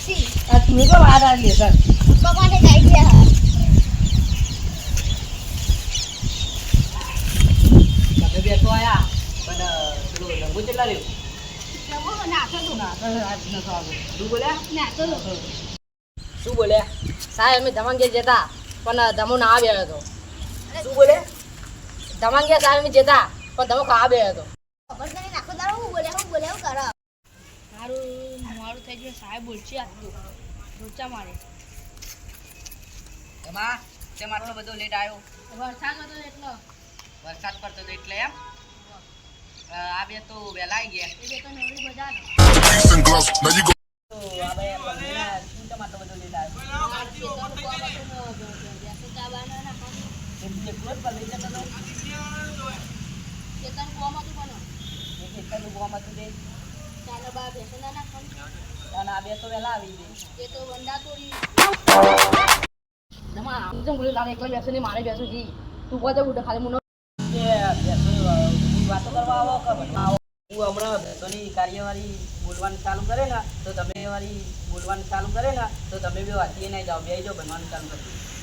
પાછી આ તું તો વાત આવી સર પપ્પાને જઈ ગયા તમે બેસો આયા પણ પેલું રંગો કેટલા રહ્યું જમો નાખો તો શું બોલ્યા નાખો તો શું બોલે સાહેબ અમે ધમાંગે જતા પણ ધમો ના આવ્યો હતો શું બોલે ધમાંગે સાહેબ અમે જતા પણ ધમો ખા આવ્યો હતો ખબર નહીં નાખો તારો હું બોલે હું કરો મારું મારું થઈ ગયું સાહેબ બોલશે આપતું ઢોચા મારે એમાં તેમ આટલો બધો લેટ આવ્યો વરસાદ હતો એટલો વરસાદ પડતો હતો એટલે એમ આ બે તો વહેલા આવી ગયા એ બે તો નવરી બજાર તો આ બે પગના શું તેમ આટલો બધો લેટ આવ્યો એકલો જ પર લઈ જતો હતો ચેતન કોમ હતું પણ એક એકનું ગોમ હતું તે ચાલો બા બેસો ના નાખવાનું અને આ બે તો વહેલા આવી ગઈ એ તો વંડા તોડી ધમા આમ જેમ બોલે તારે એકલા બેસો નહીં મારે બેસો જી તું બોલ ઉઠે ખાલી મુનો કે બેસો વાતો કરવા આવો કે ભણવા આવો હું હમણાં બેસોની કાર્યવાહી બોલવાનું ચાલુ કરે ને તો તમે વાળી બોલવાનું ચાલુ કરે ને તો તમે બે વાંચીએ નહીં જાઓ બે જાઓ ભણવાનું ચાલુ કરી